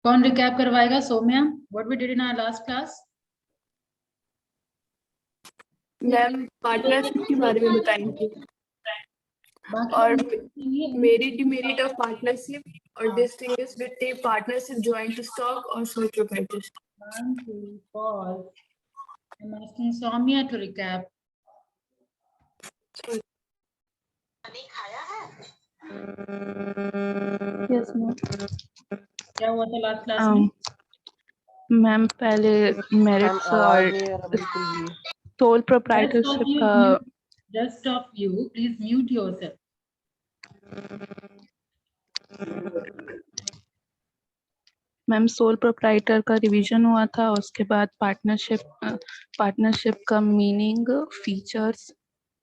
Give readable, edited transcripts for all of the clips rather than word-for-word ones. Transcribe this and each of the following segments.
कौन रिकैप करवाएगा? Soumya, what we did in our last class? Ma'am partnership के बारे में बताएंगे और मेरिट डिमेरिट ऑफ पार्टनरशिप और distinguish between partnership, joint stock और sole proprietorship. I'm asking Soumya to recap. Yes ma'am. क्या हुआ था लास्ट क्लास में? मैम पहले मेरिट्स और सोल प्रोप्राइटरशिप का Rest of you, please mute yourself. Ma'am sole proprietor का रिवीजन हुआ था, उसके बाद पार्टनरशिप का मीनिंग, फीचर्स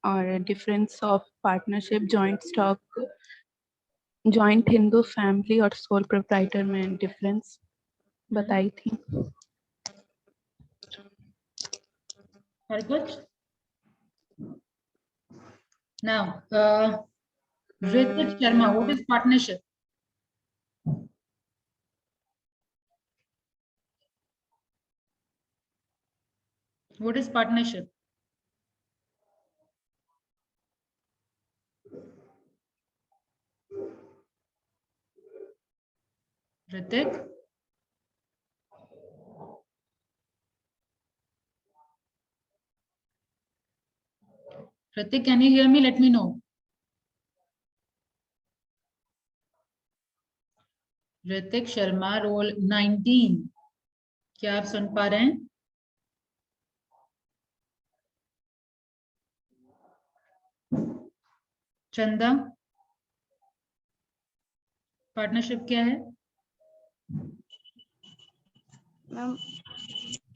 और difference of partnership, joint stock, joint Hindu family और सोल प्रोप्राइटर में डिफरेंस बताई थी। Very good. Now, Ritik Sharma, what is partnership? What is partnership? Ritik? Ritik, can you hear me? Let me know. Hrithik Sharma, roll 19, क्या आप सुन पा रहे हैं? चंदा, पार्टनरशिप क्या है? मैम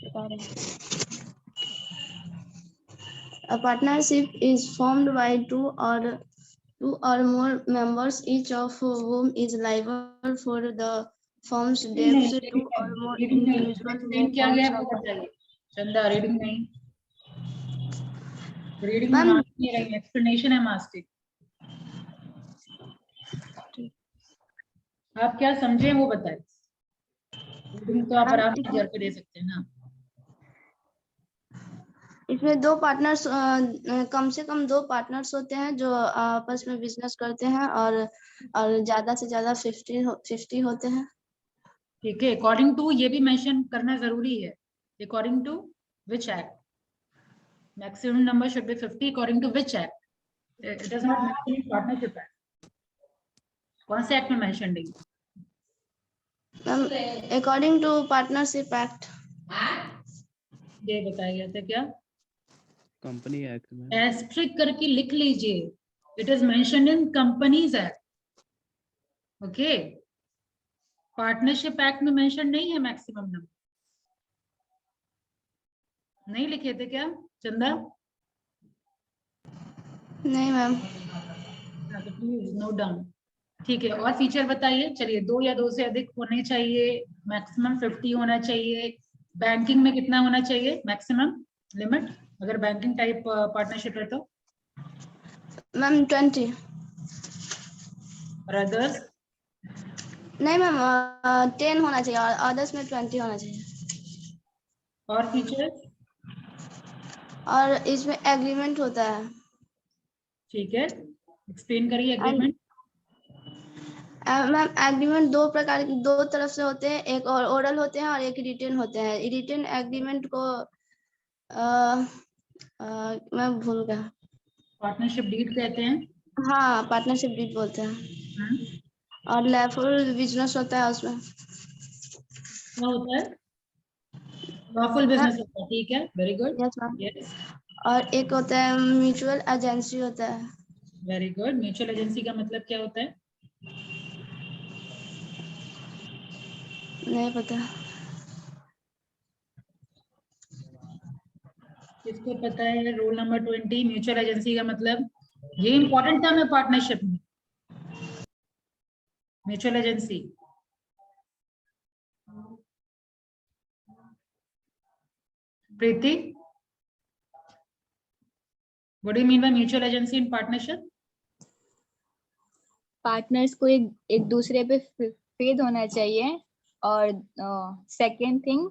बता रहे हैं। A partnership is formed by two or more members, each of whom is liable for the firm's debts. Two or more individuals may क्या form गया some. वो बताइए। चंदा, रीडिंग नहीं, रीडिंग मैम नहीं रही, एक्सप्लेनेशन है मास्टिक। आप क्या समझे वो बताइए। रीडिंग तो आप आराम से घर पे दे सकते हैं ना। इसमें दो पार्टनर्स, कम से कम दो पार्टनर्स होते हैं जो आपस में बिजनेस करते हैं और ज्यादा से ज्यादा 50 होते हैं। ठीक है, अकॉर्डिंग टू ये भी मेंशन करना जरूरी है। According to which act maximum number should be 50, according to which act? It does not mention partnership act. कौन से एक्ट में मेंशन नहीं? According to partnership act. ये बताया गया था क्या? कंपनी एक्ट में एस्ट्रिक करके लिख लीजिए, it is mentioned in companies act. Okay, partnership act में मेंशन नहीं है मैक्सिमम नंबर। नहीं लिखे थे क्या चंदा? नहीं मैम। तो प्लीज नोट डाउन। ठीक है, और फीचर बताइए। चलिए, 2 या 2 से अधिक होने चाहिए, मैक्सिमम 50 होना चाहिए। बैंकिंग में कितना होना चाहिए मैक्सिमम लिमिट, अगर बैंकिंग टाइप पार्टनरशिप है तो? मैम 20। और अदर्स? नहीं मैम 10 होना चाहिए और अदर्स में 20 होना चाहिए। और फीचर्स? और इसमें एग्रीमेंट होता है। ठीक है, एक्सप्लेन करिए एग्रीमेंट। मैम एग्रीमेंट दो प्रकार, दो तरफ से होते हैं, एक और ओरल होते हैं और एक रिटन होते हैं। रिटन एग्रीमेंट को मैं भूल गया। पार्टनरशिप डीड कहते हैं। हाँ, पार्टनरशिप डीड बोलते हैं। और लॉफुल बिजनेस होता है उसमें। क्या होता है? लॉफुल बिजनेस होता है। ठीक है, very good. Yes ma'am. Yes, और एक होता है म्यूचुअल एजेंसी होता है। Very good. म्यूचुअल एजेंसी का मतलब क्या होता है? नहीं पता। किसको पता है? Roll number 20। म्यूचुअल एजेंसी का मतलब, ये इंपॉर्टेंट टर्म है पार्टनरशिप में, mutual agency. Preeti, what do you mean by mutual agency in partnership? Partners को एक दूसरे पे फेद होना चाहिए और सेकंड थिंग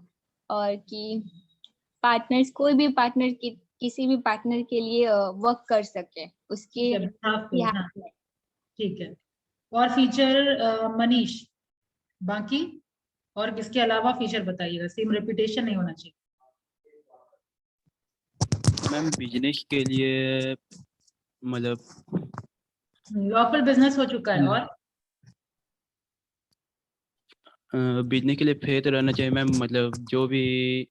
और कि पार्टनर्स, कोई भी पार्टनर की किसी भी पार्टनर के लिए वर्क कर सके उसके जब half पे, बिहाफ हाँ, में। ठीक है। और फीचर मनीष, बाकी और किसके अलावा फीचर बताइएगा, सेम रिपीटेशन नहीं होना चाहिए। मैम बिजनेस के लिए मतलब लॉफुल बिजनेस हो चुका है, और बिजनेस के लिए फेथ रहना चाहिए मैम, मतलब जो भी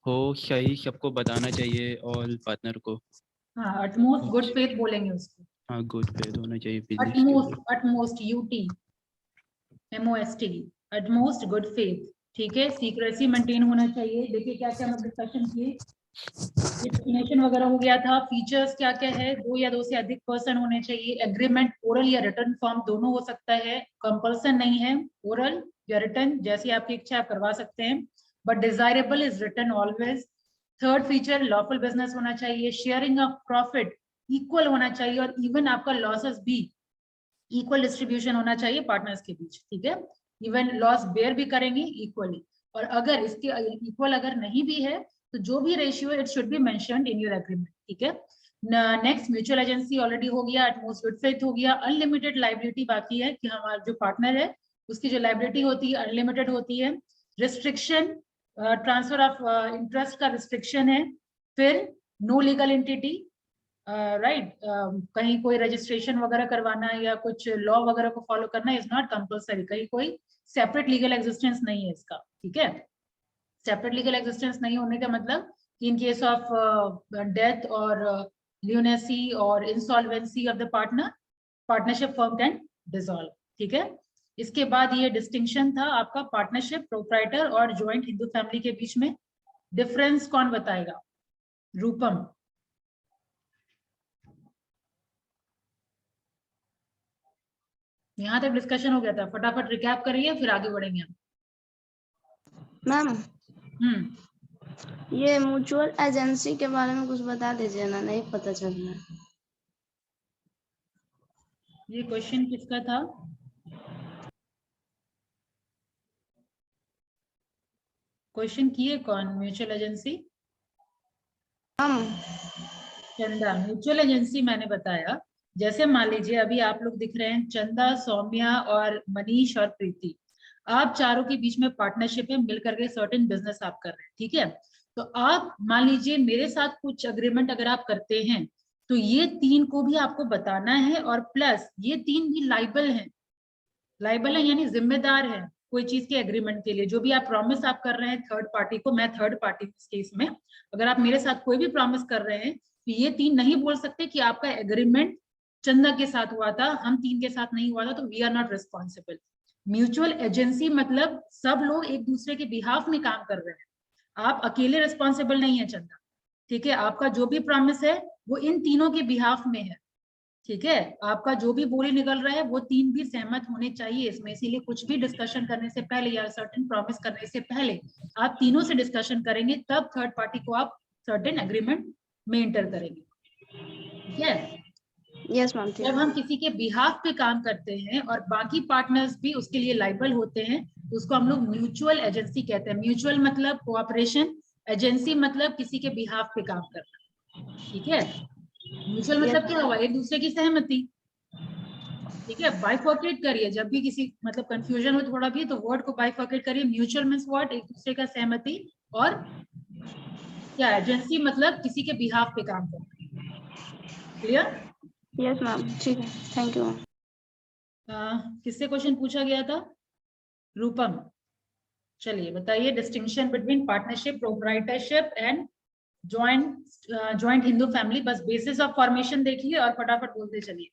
हो सही सबको बताना चाहिए और पार्टनर को। हाँ, अटमोस्ट गुड फेथ बोलेंगे उसको। हाँ, गुड फेथ होना चाहिए बिजनेस के अटमोस्ट, लिए। Utmost UT MOST, utmost good faith, ठीक है। सीक्रेसी मेंटेन होना चाहिए। देखिए क्या क्या हम डिस्कशन किए, डेफिनेशन वगैरह हो गया था। फीचर्स क्या क्या है, 2 या 2 से अधिक पर्सन होने चाहिए। एग्रीमेंट ओरल या रिटर्न फॉर्म दोनों हो सकता है, कंपल्सन नहीं है, ओरल या रिटर्न जैसी आपकी इच्छा आप करवा सकते हैं, but desirable is return always. Third feature lawful business होना चाहिए। शेयरिंग ऑफ प्रॉफिट इक्वल होना चाहिए, और इवन आपका लॉसेस भी इक्वल डिस्ट्रीब्यूशन होना चाहिए पार्टनर्स के बीच, ठीक है। इवन लॉस बेयर भी करेंगे इक्वली, और अगर इसके इक्वल अगर नहीं भी है तो जो भी ratio it should be mentioned in your agreement, ठीक है। नेक्स्ट म्यूचुअल एजेंसी ऑलरेडी हो गया, एटमोस्ट गुड फेथ हो गया। अनलिमिटेड लाइबिलिटी बाकी है कि हमारा जो पार्टनर है उसकी जो लाइबिलिटी होती है अनलिमिटेड होती है। रिस्ट्रिक्शन, ट्रांसफर ऑफ इंटरेस्ट का रिस्ट्रिक्शन है। फिर नो लीगल एंटिटी, राइट, कहीं कोई रजिस्ट्रेशन वगैरह करवाना या कुछ लॉ वगैरह को फॉलो करना इज नॉट कंपल्सरी, कहीं कोई सेपरेट लीगल एग्जिस्टेंस नहीं है इसका, ठीक है। सेपरेट लीगल एग्जिस्टेंस नहीं होने का मतलब कि इन केस ऑफ डेथ और ल्यूनेसी और insolvency of the partner, partnership firm can dissolve, ठीक है। इसके बाद ये डिस्टिंक्शन था आपका पार्टनरशिप, प्रोप्राइटर और ज्वाइंट हिंदू फैमिली के बीच में। डिफरेंस कौन बताएगा? रूपम। यहाँ तक डिस्कशन हो गया था, फटाफट रिकैप करिए फिर आगे बढ़ेंगे हम। मैम ये म्यूचुअल एजेंसी के बारे में कुछ बता दीजिए ना, नहीं पता चल रहा है। ये क्वेश्चन किसका था? क्वेश्चन किए कौन? म्यूचुअल एजेंसी चंदा। म्यूचुअल एजेंसी मैंने बताया, जैसे मान लीजिए अभी आप लोग दिख रहे हैं, चंदा, सौम्या और मनीष और प्रीति, आप चारों के बीच में पार्टनरशिप है, मिलकर के सर्टेन बिजनेस आप कर रहे हैं, ठीक है। तो आप मान लीजिए मेरे साथ कुछ अग्रीमेंट अगर आप करते हैं तो ये 3 को भी आपको बताना है, और प्लस ये 3 भी लाइबल हैं। लाइबल है यानी जिम्मेदार है कोई चीज के एग्रीमेंट के लिए। जो भी आप प्रॉमिस आप कर रहे हैं थर्ड पार्टी को, मैं थर्ड पार्टी इस केस में, अगर आप मेरे साथ कोई भी प्रॉमिस कर रहे हैं तो ये 3 नहीं बोल सकते कि आपका एग्रीमेंट चंदा के साथ हुआ था, हम 3 के साथ नहीं हुआ था, तो we are not responsible. Mutual agency मतलब सब लोग एक दूसरे के बिहाफ में काम कर रहे हैं, आप अकेले रिस्पॉन्सिबल नहीं है चंदा, ठीक है। आपका जो भी प्रॉमिस है वो इन तीनों के बिहाफ में है, ठीक है। आपका जो भी बोली निकल रहा है वो 3 भी सहमत होने चाहिए इसमें, इसीलिए कुछ भी डिस्कशन करने से पहले या सर्टेन प्रॉमिस करने से पहले आप तीनों से डिस्कशन करेंगे, तब थर्ड पार्टी को आप सर्टेन एग्रीमेंट में इंटर करेंगे, ठीक है। Yes ma'am. जब हम किसी के बिहाफ पे काम करते हैं और बाकी पार्टनर्स भी उसके लिए लाइबल होते हैं तो उसको हम लोग म्यूचुअल एजेंसी कहते हैं। म्यूचुअल मतलब कोऑपरेशन, एजेंसी मतलब किसी के बिहाफ पे काम करना, ठीक है। म्यूचुअल मतलब क्या हुआ? एक दूसरे की सहमति, ठीक है। बाइफर्केट करिए जब भी किसी मतलब कंफ्यूजन हो थोड़ा भी, तो वर्ड को बाइफर्केट करिए। Mutual means what? एक दूसरे का सहमति, और क्या एजेंसी मतलब किसी के बिहाफ पे काम करना। क्लियर? यस मैम, ठीक है, थैंक यू। किससे क्वेश्चन पूछा गया था? रूपम। चलिए बताइए, distinction between partnership, proprietorship and joint Hindu family. बस बेसिस ऑफ फॉर्मेशन देखिए और फटाफट बोलते चलिए।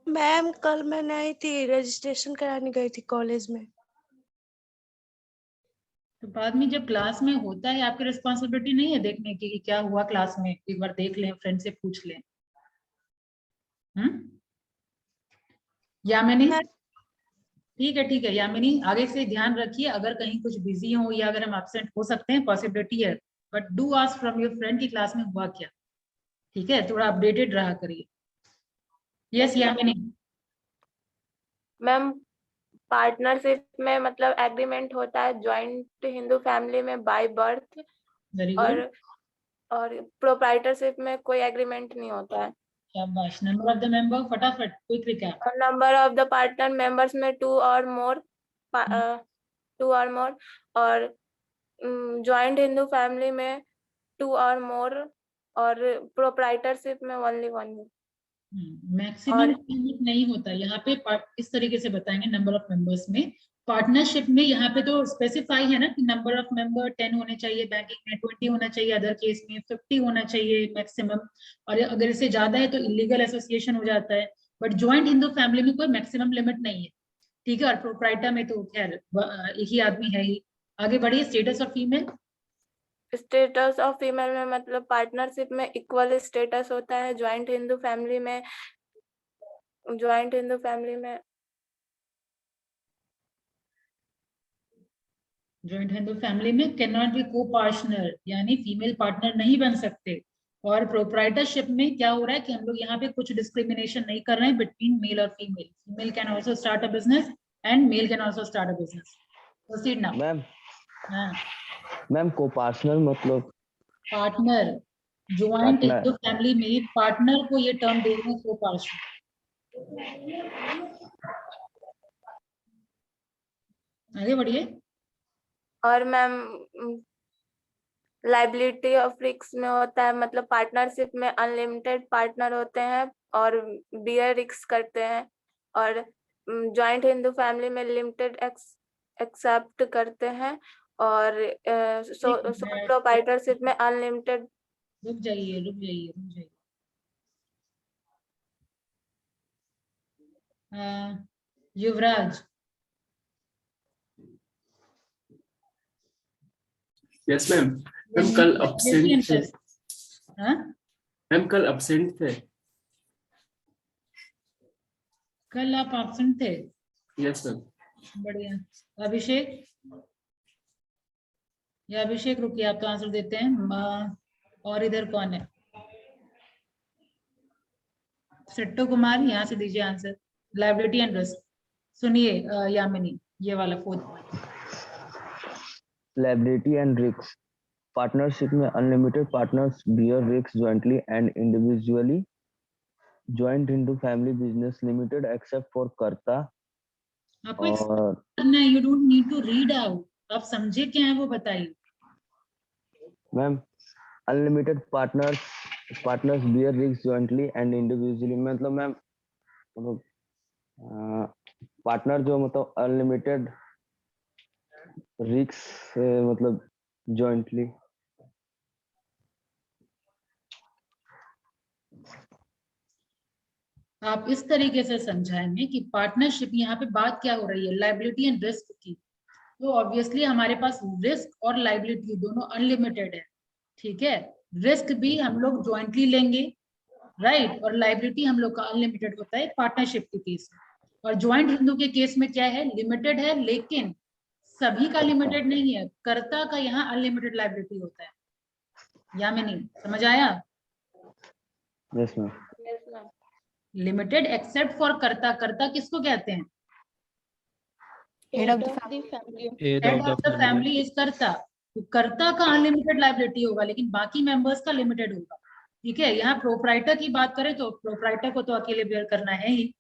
मैम कल मैं नहीं थी, रजिस्ट्रेशन कराने गई थी कॉलेज में। तो बाद में जब क्लास में होता है आपकी रिस्पॉन्सिबिलिटी नहीं है देखने की कि क्या हुआ क्लास में? एक बार देख लें, फ्रेंड से पूछ लें। यामिनी, ठीक है यामिनी, आगे से ध्यान रखिए, अगर कहीं कुछ बिजी हो या अगर हम एब्सेंट हो सकते हैं, पॉसिबिलिटी है, but do ask from your friend की क्लास में हुआ क्या, ठीक है। थोड़ा अपडेटेड रहा करिए। यस यामिनी। मैम पार्टनरशिप में मतलब एग्रीमेंट होता है जॉइंट हिंदू फैमिली में बाय बर्थ, वेरी गुड, और प्रोप्राइटरशिप में कोई एग्रीमेंट नहीं होता है। शाबाश। नंबर ऑफ द मेंबर, फटाफट क्विक रिकैप। और number of the partner members में 2 और मोर, 2 और मोर, और जॉइंट हिंदू फैमिली में 2 और मोर, और प्रोप्राइटरशिप में ओनली 1। मैक्सिमम लिमिट नहीं होता यहाँ पे। इस तरीके से बताएंगे नंबर ऑफ मेंबर्स में। पार्टनरशिप में यहाँ पे तो स्पेसिफाई है ना कि नंबर ऑफ मेंबर 10 होने चाहिए, बैंकिंग में 20 होना चाहिए, अदर केस में 50 होना चाहिए मैक्सिमम। और अगर इससे ज्यादा है तो इलीगल एसोसिएशन हो जाता है। बट ज्वाइंट हिंदू फैमिली में कोई मैक्सिमम लिमिट नहीं है, ठीक है। और प्रोप्राइटर में तो खैर एक ही आदमी है ही। आगे बढ़िए, status of female. Status of female में मतलब पार्टनरशिप में इक्वल स्टेटस होता है। ज्वाइंट हिंदू फैमिली में ज्वाइंट हिंदू फैमिली में कैन नॉट बी को पार्टनर, यानी फीमेल पार्टनर नहीं बन सकते। और प्रोप्राइटरशिप में क्या हो रहा है कि हम लोग यहाँ पे कुछ डिस्क्रिमिनेशन नहीं कर रहे हैं बिटवीन मेल और female. Female can also start a business and mail can also start a business. Proceed now. Ma'am हाँ, मैम को पार्टनर मतलब पार्टनर, ज्वाइंट हिंदू फैमिली में पार्टनर को ये टर्म दे रहे हैं को पार्टनर। आगे बढ़िए। और मैम लाइबिलिटी ऑफ रिस्क में होता है मतलब पार्टनरशिप में अनलिमिटेड पार्टनर होते हैं और बियर रिस्क करते हैं, और जॉइंट हिंदू फैमिली में लिमिटेड एक्सेप्ट करते हैं, और प्रोप्राइटरशिप में अनलिमिटेड। रुक जाइए रुक जाइए रुक जाइए। युवराज। Yes ma'am. मैम कल absent थे। हाँ, मैम कल absent थे। कल आप एब्सेंट थे? Yes ma'am. बढ़िया। अभिषेक, या अभिषेक रुकिए, आप तो आंसर देते हैं। और इधर कौन है? सिट्टू कुमार, यहाँ से दीजिए आंसर। Liability and risk. सुनिए यामिनी, ये वाला 4th point. Liability and risk. Partnership में unlimited partners bear risk jointly and individually. Joint Hindu family business limited except for karta. आपको करना है, you don't need to read out. आप समझे क्या है वो बताइए। Ma'am unlimited partners bear risk jointly and individually मतलब मैम पार्टनर जो मतलब अनलिमिटेड रिस्क मतलब जॉइंटली। आप इस तरीके से समझाएंगे कि पार्टनरशिप, यहाँ पे बात क्या हो रही है, लाइबिलिटी एंड रिस्क की। तो ऑब्वियसली हमारे पास रिस्क और लाइबिलिटी दोनों अनलिमिटेड है, ठीक है। रिस्क भी हम लोग ज्वाइंटली लेंगे, राइट, और लाइबिलिटी हम लोग का अनलिमिटेड होता है पार्टनरशिप के केस में। और ज्वाइंट हिंदू के केस में क्या है, लिमिटेड है, लेकिन सभी का लिमिटेड नहीं है। कर्ता का यहाँ अनलिमिटेड लाइबिलिटी होता है। यामिनी, समझ आया? Yes ma'am. Limited except for कर्ता। कर्ता किसको कहते हैं? Head of the family. Head of the family is कर्ता। तो कर्ता का अनलिमिटेड लाइबिलिटी होगा, लेकिन बाकी मेंबर्स का लिमिटेड होगा, ठीक है। यहाँ प्रोप्राइटर की बात करें तो प्रोप्राइटर को तो अकेले बेयर करना है ही।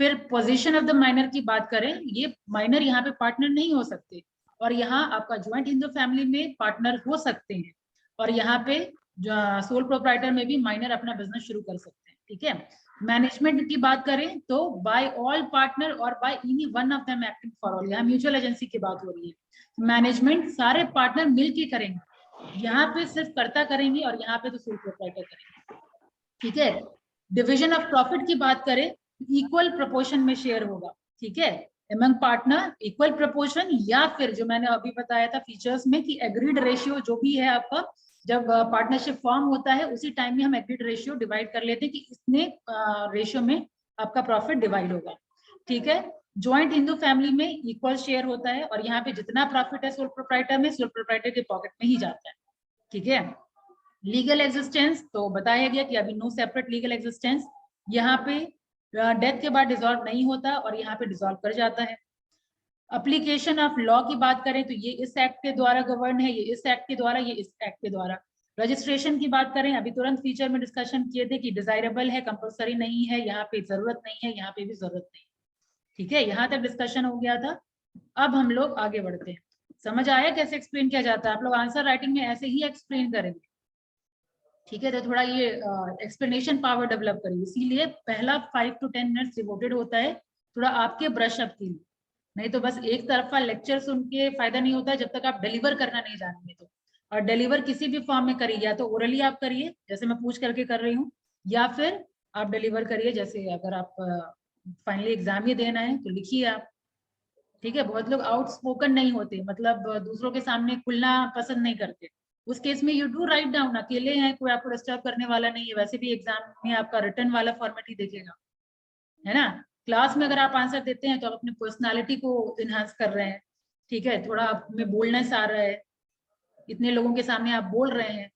फिर पोजीशन ऑफ द माइनर की बात करें, ये माइनर यहाँ पे पार्टनर नहीं हो सकते। और यहाँ आपका ज्वाइंट हिंदू फैमिली में पार्टनर हो सकते हैं, और यहाँ पे सोल प्रोप्राइटर में भी माइनर अपना बिजनेस शुरू कर सकते हैं, ठीक है। मैनेजमेंट की बात करें तो बाय ऑल पार्टनर और by any one of them acting for all. यहाँ म्यूचुअल एजेंसी की बात हो रही है। मैनेजमेंट सारे पार्टनर मिलके करेंगे। यहाँ पे सिर्फ कर्ता करेंगे और यहाँ पे तो सोल प्रोप्राइटर करेंगे, ठीक है। डिवीजन ऑफ प्रॉफिट की बात करें, इक्वल प्रोपोर्शन में शेयर होगा, ठीक है, एमंग पार्टनर, इक्वल प्रोपोर्शन, या फिर जो मैंने अभी बताया था फीचर्स में कि एग्रीड रेशियो जो भी है आपका, जब पार्टनरशिप फॉर्म होता है उसी टाइम में हम एग्रीड रेशियो डिवाइड कर लेते हैं कि इतने रेशियो में आपका प्रॉफिट डिवाइड होगा, ठीक है। ज्वाइंट हिंदू फैमिली में इक्वल शेयर होता है, और यहाँ पे जितना प्रॉफिट है सोल प्रोप्राइटर में, सोल प्रोप्राइटर के पॉकेट में ही जाता है, ठीक है। लीगल एग्जिस्टेंस तो बताया गया कि अभी नो सेपरेट लीगल एग्जिस्टेंस। यहाँ पे डेथ के बाद डिसॉल्व नहीं होता और यहाँ पे डिसॉल्व कर जाता है। एप्लीकेशन ऑफ लॉ की बात करें तो ये इस एक्ट के द्वारा गवर्न है, ये इस एक्ट के द्वारा, ये इस एक्ट के द्वारा। रजिस्ट्रेशन की बात करें, अभी तुरंत फीचर में डिस्कशन किए थे कि डिजायरेबल है, कंपलसरी नहीं है, यहाँ पे जरूरत नहीं है, यहाँ पे भी जरूरत नहीं। ठीक है, यहाँ तक डिस्कशन हो गया था। अब हम लोग आगे बढ़ते हैं। समझ आया कैसे एक्सप्लेन किया जाता है? आप लोग आंसर राइटिंग में ऐसे ही एक्सप्लेन करेंगे। ठीक है, तो थोड़ा ये एक्सप्लेनेशन पावर डेवलप करिए, इसीलिए पहला 5 to 10 मिनट्स डिवोटेड होता है थोड़ा आपके ब्रश अप के लिए। नहीं तो बस एक तरफा लेक्चर सुन के फायदा नहीं होता जब तक आप डिलीवर करना नहीं जानेंगे तो। और डिलीवर किसी भी फॉर्म में करिए, या तो ओरली आप करिए जैसे मैं पूछ करके कर रही हूँ, या फिर आप डिलीवर करिए जैसे अगर आप फाइनली एग्जाम ही देना है तो लिखिए आप। ठीक है, बहुत लोग आउटस्पोकन नहीं होते, मतलब दूसरों के सामने खुलना पसंद नहीं करते। उस केस में यू डू राइट डाउन, अकेले हैं, कोई आपको डिस्टर्ब करने वाला नहीं है, वैसे भी एग्जाम में आपका रिटर्न वाला फॉर्मेट ही देखेगा, है ना। क्लास में अगर आप आंसर देते हैं तो आप अपनी पर्सनालिटी को इनहांस कर रहे हैं। ठीक है, थोड़ा आप में बोलनेस आ रहा है, इतने लोगों के सामने आप बोल रहे हैं,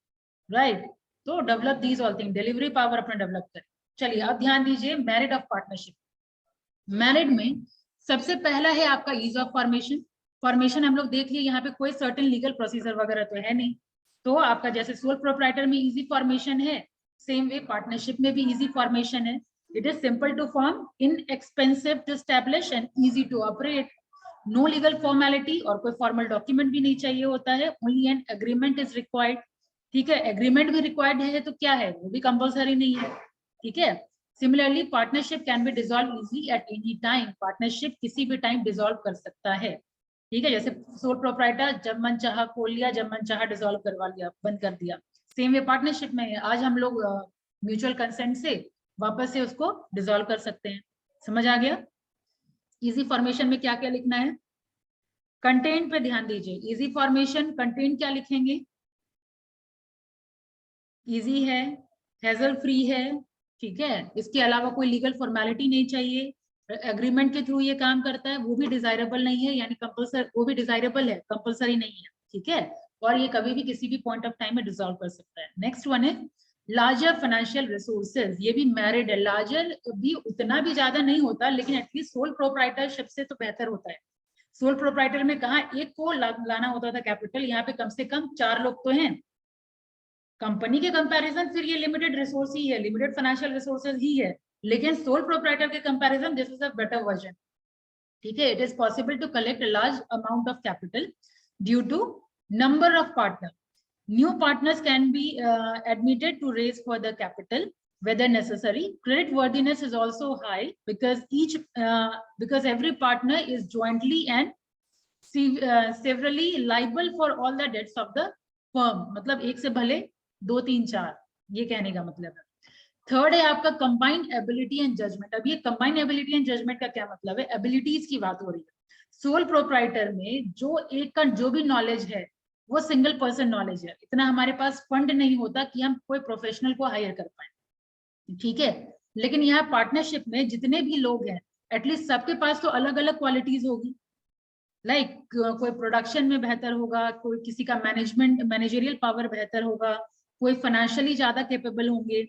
राइट। तो develop these all thing, delivery power अपना डेवलप करें। चलिए अब ध्यान दीजिए, मैरिड ऑफ पार्टनरशिप। मैरिड में सबसे पहला है आपका ईज ऑफ फॉर्मेशन। फॉर्मेशन हम लोग देख लिए, यहाँ पे कोई सर्टेन लीगल प्रोसीजर वगैरह तो है नहीं। तो आपका जैसे सोल प्रोप्राइटर में इजी फॉर्मेशन है, सेम वे पार्टनरशिप में भी इजी फॉर्मेशन है। It is simple to form, inexpensive to establish and easy to operate. No legal formality, और कोई फॉर्मल डॉक्यूमेंट भी नहीं चाहिए होता है, only an agreement is required. ठीक है, एग्रीमेंट भी रिक्वायर्ड है तो क्या है, वो भी कंपल्सरी नहीं है। ठीक है, similarly partnership can be dissolve easily at any time. Partnership किसी भी टाइम डिसॉल्व कर सकता है। ठीक है, जैसे सोल प्रोप्राइटर जब मन चाहा खोल लिया, जब मन चाहा डिसॉल्व करवा लिया, बंद कर दिया। सेम वे पार्टनरशिप में है, आज हम लोग म्यूचुअल कंसेंट से वापस से उसको डिसॉल्व कर सकते हैं। समझ आ गया? इजी फॉर्मेशन में क्या क्या लिखना है? कंटेंट पे ध्यान दीजिए। इजी फॉर्मेशन कंटेंट क्या लिखेंगे? इजी है, हैजल फ्री है। ठीक है, इसके अलावा कोई लीगल फॉर्मेलिटी नहीं चाहिए, एग्रीमेंट के थ्रू ये काम करता है, वो भी डिजायरेबल नहीं है, यानी कंपल्सरी, वो भी डिजायरेबल है, कंपल्सरी नहीं है। ठीक है, और ये कभी भी किसी भी पॉइंट ऑफ टाइम में डिसॉल्व कर सकता है। नेक्स्ट वन है लार्जर फाइनेंशियल रिसोर्सेज। ये भी मैरिड है, लार्जर भी उतना भी ज्यादा नहीं होता, लेकिन एटलीस्ट सोल प्रोप्राइटरशिप से तो बेहतर होता है। सोल प्रोप्राइटर में कहा एक को लाना होता था कैपिटल, यहाँ पे कम से कम 4 लोग तो हैं। कंपनी के कंपैरिजन फिर ये लिमिटेड रिसोर्स ही है, लिमिटेड फाइनेंशियल रिसोर्सेज ही है, लेकिन सोल प्रोप्राइटर के comparison this is a better version. ठीक है, it is possible to collect a large amount of capital due to number of partner. New partners can be admitted to raise further capital whether necessary. Credit worthiness is also high because every partner is jointly and severally liable for all the debts of the firm. मतलब एक से भले 2 3 4, ये कहने का मतलब है। Third है आपका कंबाइंड एबिलिटी एंड जजमेंट। अब ये कंबाइंड एबिलिटी एंड जजमेंट का क्या मतलब है? एबिलिटीज की बात हो रही है। सोल प्रोप्राइटर में जो एक का जो भी नॉलेज है वो सिंगल पर्सन नॉलेज है, इतना हमारे पास फंड नहीं होता कि हम कोई प्रोफेशनल को हायर कर पाए। ठीक है, लेकिन यहाँ पार्टनरशिप में जितने भी लोग हैं एटलीस्ट सबके पास तो अलग अलग क्वालिटीज होगी। लाइक कोई प्रोडक्शन में बेहतर होगा, कोई किसी का मैनेजरियल पावर बेहतर होगा, कोई फाइनेंशियली ज्यादा कैपेबल होंगे।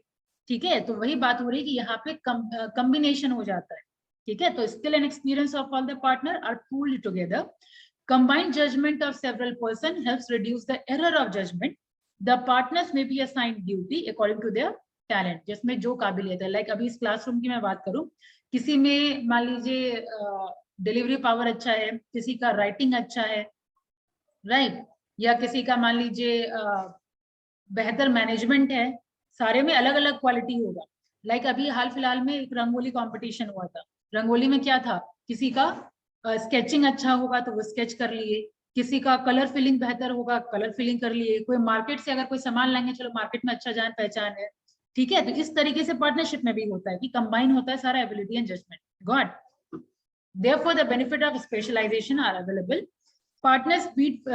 ठीक है, तो वही बात हो रही है कि यहाँ पे कॉम्बिनेशन हो जाता है। ठीक है, तो skill and experience of all the partner are pooled together. Combined judgment of several persons helps reduce the error of judgment. The partners may be assigned duty according to their talent, जिसमें जो काबिलियत है। Like अभी इस classroom की मैं बात करूं, किसी में मान लीजिए डिलीवरी पावर अच्छा है, किसी का राइटिंग अच्छा है, राइट, या किसी का मान लीजिए बेहतर मैनेजमेंट है, सारे में अलग अलग क्वालिटी होगा। लाइक अभी हाल फिलहाल में एक रंगोली कंपटीशन हुआ था, रंगोली में क्या था, किसी का स्केचिंग अच्छा होगा तो वो स्केच कर लिए, किसी का कलर फिलिंग बेहतर होगा, कलर फिलिंग कर लिए, कोई मार्केट से अगर कोई सामान लाएंगे, चलो मार्केट में अच्छा जान पहचान है। ठीक है, तो इस तरीके से पार्टनरशिप में भी होता है कि कंबाइन होता है सारा ability and judgment. Got, therefore the benefit of specialisation are available. Partners meet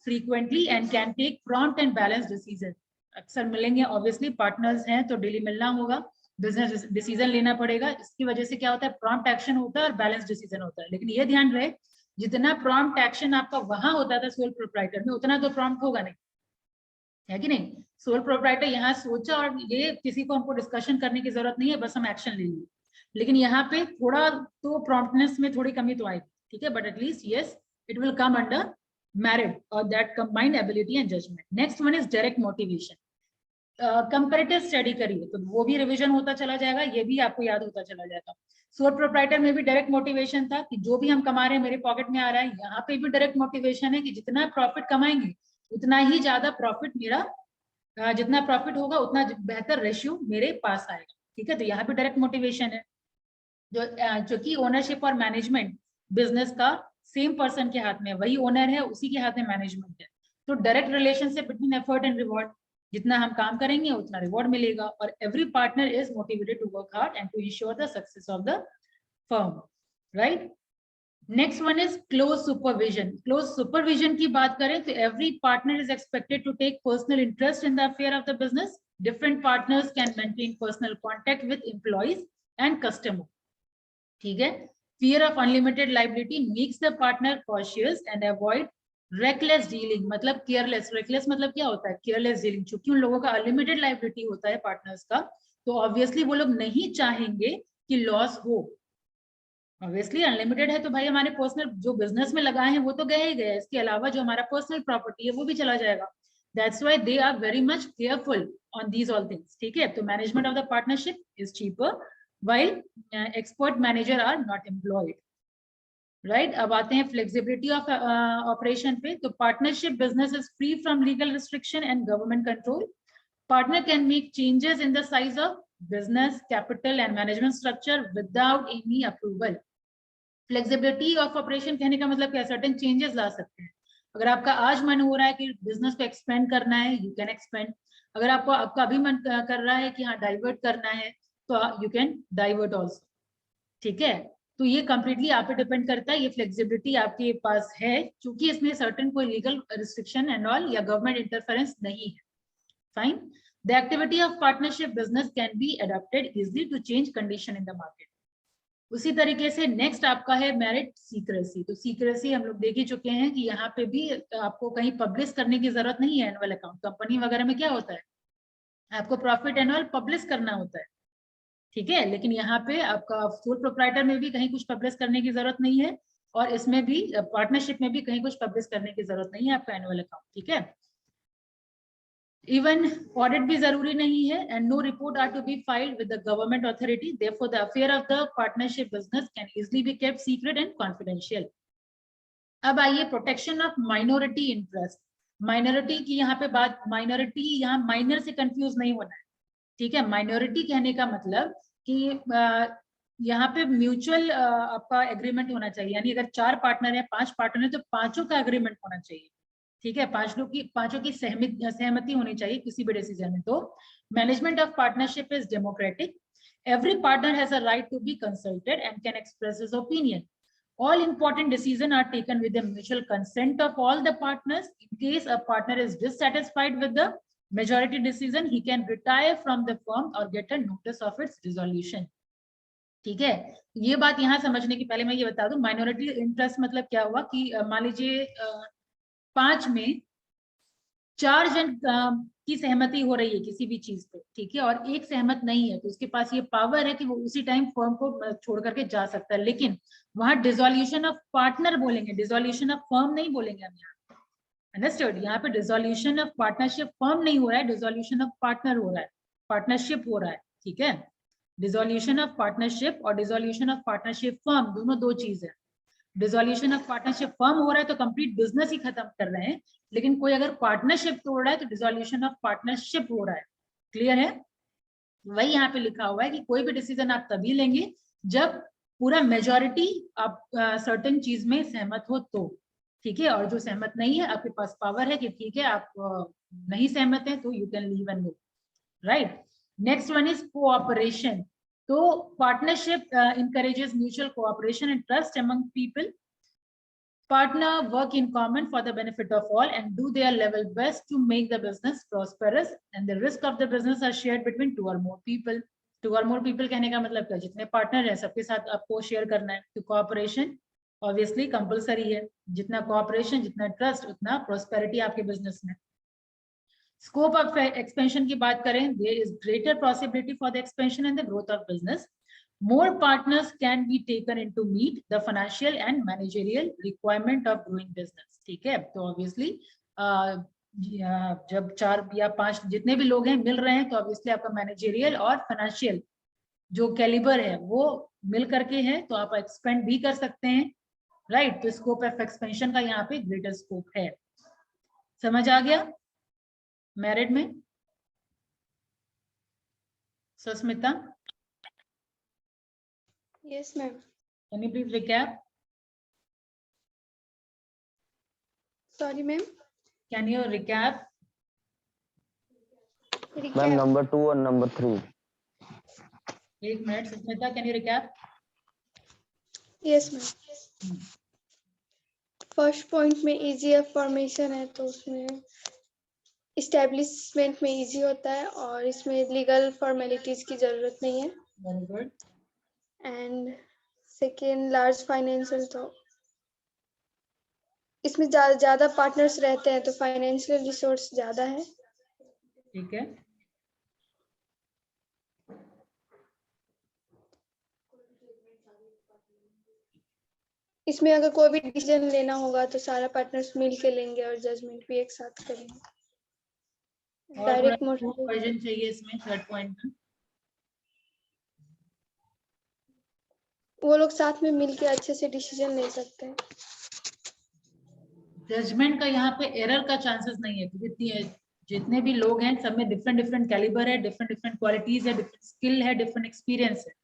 frequently and can take prompt and balanced decision. अक्सर मिलेंगे, ऑब्वियसली पार्टनर्स हैं तो डेली मिलना होगा, बिजनेस डिसीजन लेना पड़ेगा। इसकी वजह से क्या होता है, प्रॉम्प्ट एक्शन होता है और बैलेंस डिसीजन होता है। लेकिन ये ध्यान रहे, जितना प्रॉम्प्ट एक्शन आपका वहां होता था सोल प्रोप्राइटर में, उतना तो प्रॉम्प्ट होगा नहीं, है कि नहीं। सोल प्रोप्राइटर यहाँ सोचा और ये किसी को हमको डिस्कशन करने की जरूरत नहीं है, बस हम एक्शन ले लिए। लेकिन यहाँ पे थोड़ा तो प्रॉम्प्टनेस में थोड़ी कमी तो आएगी, ठीक है, but at least yes it will come under merit or that combined ability and judgment. Next one is direct motivation. Comparative study करिए तो वो भी रिवीजन होता चला जाएगा, ये भी आपको याद होता चला जाएगा। सोल प्रोप्राइटर में भी डायरेक्ट मोटिवेशन था कि जो भी हम कमा रहे हैं मेरे पॉकेट में आ रहा है, यहाँ पे भी डायरेक्ट मोटिवेशन है कि जितना प्रॉफिट कमाएंगे उतना ही ज्यादा प्रॉफिट मेरा, जितना प्रॉफिट होगा उतना बेहतर रेशियो मेरे पास आएगा, ठीक है। तो यहाँ पे डायरेक्ट मोटिवेशन है, जो कि ओनरशिप और मैनेजमेंट बिजनेस का सेम पर्सन के हाथ में, वही ओनर है, उसी के हाथ में मैनेजमेंट है। तो direct relationship between effort and reward, जितना हम काम करेंगे उतना रिवॉर्ड मिलेगा, और every partner is motivated to work hard and to ensure the success of the firm, right. Next one is close supervision. Close supervision की बात करें तो every partner is expected to take personal interest in the affair of the business. Different partners can maintain personal contact with employees and customer, ठीक है। Fear of unlimited liability makes the partner cautious and avoid reckless dealing, मतलब careless, reckless मतलब क्या होता है, careless dealing। चूंकि उन लोगों का unlimited liability होता है पार्टनर्स का, तो ऑब्वियसली वो लोग नहीं चाहेंगे कि लॉस हो। ऑब्वियसली अनलिमिटेड है तो भाई हमारे पर्सनल जो बिजनेस में लगाए हैं वो तो गए ही गए, इसके अलावा जो हमारा पर्सनल प्रॉपर्टी है वो भी चला जाएगा। That's why they are very much careful on these all things, ठीक है। तो management of the partnership is cheaper while expert manager are not employed, right। अब आते हैं flexibility of operation पे। तो partnership business is free from legal restriction and government control. Partner can make changes in the size of business, capital and management structure without any approval. Flexibility of operation कहने का मतलब क्या, certain changes ला सकते हैं। अगर आपका आज मन हो रहा है कि बिजनेस को एक्सपेंड करना है, you can expand। अगर आपका अभी मन कर रहा है कि हाँ डाइवर्ट करना है, तो यू कैन डाइवर्ट ऑल्सो, ठीक है। तो ये कंप्लीटली आप पे डिपेंड करता है, ये फ्लेक्सिबिलिटी आपके पास है, क्योंकि इसमें सर्टेन कोई लीगल रिस्ट्रिक्शन एंड ऑल या गवर्नमेंट इंटरफेरेंस नहीं है। Fine. The activity of partnership business can be adopted easily to change condition in the market. उसी तरीके से नेक्स्ट आपका है मेरिट सीक्रेसी। तो सीक्रेसी हम लोग देख ही चुके हैं कि यहाँ पे भी आपको कहीं पब्लिश करने की जरूरत नहीं है। एनुअल अकाउंट कंपनी वगैरह में क्या होता है, आपको प्रॉफिट एनुअल पब्लिश करना होता है, ठीक है। लेकिन यहाँ पे आपका सोल प्रोप्राइटर में भी कहीं कुछ पब्लिश करने की जरूरत नहीं है, और इसमें भी पार्टनरशिप में भी कहीं कुछ पब्लिश करने की जरूरत नहीं है आपका एनुअल अकाउंट, ठीक है। इवन ऑडिट भी जरूरी नहीं है, and no report are to be filed with the government authority. Therefore the affair of the partnership business can easily be kept secret and confidential. अब आइए protection of minority interest. Minority की यहाँ पे बात, माइनॉरिटी यहाँ minor से confuse नहीं होना है, ठीक है। माइनॉरिटी कहने का मतलब कि यहाँ पे म्यूचुअल आपका एग्रीमेंट होना चाहिए, यानी अगर 4 पार्टनर है, 5 पार्टनर है, तो पांचों का एग्रीमेंट होना चाहिए, ठीक है। पांचों की सहमति होनी चाहिए किसी भी डिसीजन में। तो management of partnership is democratic. Every partner has a right to be consulted and can express his opinion. All important decisions are taken with the mutual consent of all the partners. In case a partner is dissatisfied with the majority decision, he can retire from the firm or get a notice of its dissolution, ठीक है। ये बात यहाँ समझने की पहले मैं ये बता दूं, माइनॉरिटी इंटरेस्ट मतलब क्या हुआ कि मान लीजिए 5 में 4 जन की सहमति हो रही है किसी भी चीज पे, ठीक है, और एक सहमत नहीं है, तो उसके पास ये पावर है कि वो उसी टाइम फर्म को छोड़ करके जा सकता है। लेकिन वहां डिसोल्यूशन ऑफ पार्टनर बोलेंगे, डिसोल्यूशन ऑफ फर्म नहीं बोलेंगे हम यहाँ। अंडरस्टूड। यहाँ पे डिसोल्यूशन ऑफ पार्टनरशिप फर्म नहीं हो रहा है, डिसोल्यूशन ऑफ पार्टनर हो रहा है, पार्टनरशिप हो रहा है, ठीक है। डिसोल्यूशन ऑफ पार्टनरशिप और डिसोल्यूशन ऑफ पार्टनरशिप फर्म दोनों दो चीज है। डिसोल्यूशन ऑफ पार्टनरशिप फर्म हो रहा है तो कंप्लीट बिजनेस ही खत्म कर रहे हैं, लेकिन कोई अगर पार्टनरशिप तोड़ रहा है तो डिसोल्यूशन ऑफ पार्टनरशिप हो रहा है। क्लियर है। वही यहाँ पे लिखा हुआ है कि कोई भी डिसीजन आप तभी लेंगे जब पूरा मेजॉरिटी आप सर्टेन चीज में सहमत हो तो, ठीक है। और जो सहमत नहीं है आपके पास पावर है कि ठीक है आप नहीं सहमत है तो you can leave and go, right. Next one is cooperation. तो partnership encourages mutual cooperation and trust among people. Partner work in common for the benefit of all and do their level best to make the business prosperous, and the risk of the business are shared between 2 or more people. 2 or more people कहने का मतलब क्या, जितने partner है सबके साथ आपको share करना है। तो कोऑपरेशन ऑब्वियसली कंपलसरी है, जितना कोऑपरेशन जितना ट्रस्ट उतना प्रोस्पेरिटी आपके बिजनेस में। स्कोप ऑफ एक्सपेंशन की बात करें, there is greater possibility for the expansion and the growth of business. more partners can be taken in to meet the financial and managerial requirement of doing business. ठीक है, तो obviously जब 4 या 5 जितने भी लोग हैं मिल रहे हैं तो obviously आपका मैनेजेरियल और फाइनेंशियल जो कैलिबर है वो मिल करके है, तो आप एक्सपेंड भी कर सकते हैं, राइट। तो स्कोप ऑफ एक्सपेंशन का यहाँ पे ग्रेटर स्कोप है। समझ आ गया मैरिड में? Susmita, Yes, ma'am. can you please recap? Sorry, ma'am. Can you recap? Ma'am number 2 और नंबर 3। एक minute Susmita, can you recap? Yes, ma'am. First point में इजी फॉर्मेशन है तो उसमें इस्टेब्लिशमेंट में इजी होता है और इसमें लीगल फॉर्मेलिटीज की जरूरत नहीं है। Very good. And second large financial, तो इसमें ज्यादा पार्टनर्स रहते हैं तो फाइनेंशियल रिसोर्स ज्यादा है। ठीक है, इसमें अगर कोई भी डिसीजन लेना होगा तो सारा पार्टनर्स मिल के लेंगे और जजमेंट भी एक साथ करेंगे। डायरेक्ट मोटिवेशन वर्जन चाहिए इसमें थर्ड पॉइंट में। वो लोग साथ में मिल के अच्छे से डिसीजन ले सकते हैं। जजमेंट का यहाँ पे एरर का चांसेस नहीं है क्योंकि जितने भी लोग हैं सब में डिफरेंट डिफरेंट कैलिबर है, डिफरेंट डिफरेंट क्वालिटीज है, डिफरेंट स्किल है, डिफरेंट एक्सपीरियंस है।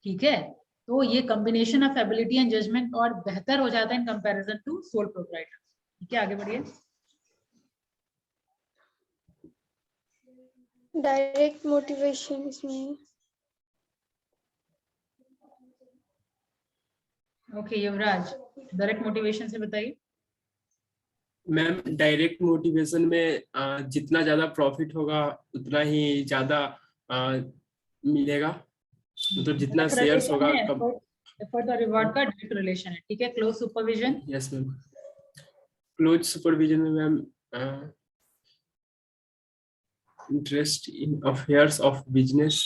ठीक है, तो ये combination of ability and judgement और बेहतर हो जाता है in comparison to sole proprietor. ठीक है, आगे बढ़िए। डायरेक्ट मोटिवेशन इसमें ओके युवराज, डायरेक्ट मोटिवेशन से बताइए। मैम डायरेक्ट मोटिवेशन में जितना ज्यादा प्रॉफिट होगा उतना ही ज्यादा मिलेगा, मतलब जितना शेयर्स होगा एफर्ट और रिवॉर्ड का डायरेक्ट रिलेशन है। ठीक है, close supervision. Yes ma'am, close supervision में ma'am interest in affairs of business.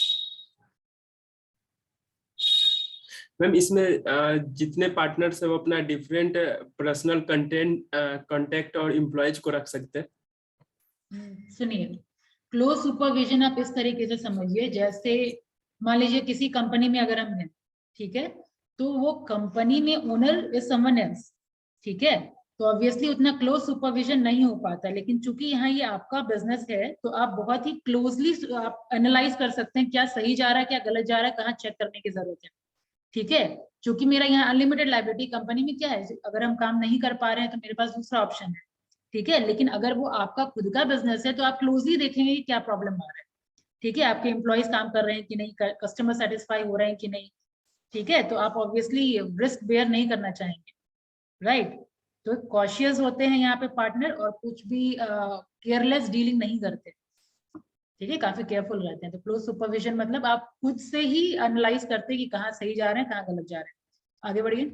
Ma'am इसमें जितने पार्टनर्स है वो अपना डिफरेंट पर्सनल कांटेक्ट और एम्प्लॉयज को रख सकते हैं। सुनिए, क्लोज सुपरविजन आप इस तरीके से समझिए, जैसे मान लीजिए किसी कंपनी में अगर हम हैं, ठीक है, तो वो कंपनी में ओनर इज समवन एल्स। ठीक है, तो ऑब्वियसली उतना क्लोज सुपरविजन नहीं हो पाता, लेकिन चूंकि यहाँ ये आपका बिजनेस है तो आप बहुत ही क्लोजली आप एनालाइज कर सकते हैं क्या सही जा रहा है, क्या गलत जा रहा है, कहाँ चेक करने की जरूरत है। ठीक है, क्योंकि मेरा यहाँ अनलिमिटेड लायबिलिटी, कंपनी में क्या है, अगर हम काम नहीं कर पा रहे हैं तो मेरे पास दूसरा ऑप्शन है। ठीक है, लेकिन अगर वो आपका खुद का बिजनेस है तो आप क्लोजली देखेंगे कि क्या प्रॉब्लम आ रहा है। ठीक है, आपके एम्प्लॉयज काम कर रहे हैं कि नहीं, कस्टमर सेटिस्फाई हो रहे हैं कि नहीं। ठीक है, तो आप ऑब्वियसली रिस्क बेयर नहीं करना चाहेंगे, राइट। तो कॉशियस होते हैं यहाँ पे पार्टनर, और कुछ भी केयरलेस डीलिंग नहीं करते। ठीक है, काफी केयरफुल रहते हैं। तो क्लोज सुपरविजन मतलब आप खुद से ही एनालाइज करते हैं कि कहाँ सही जा रहे हैं, कहाँ गलत जा रहे हैं। आगे बढ़िए।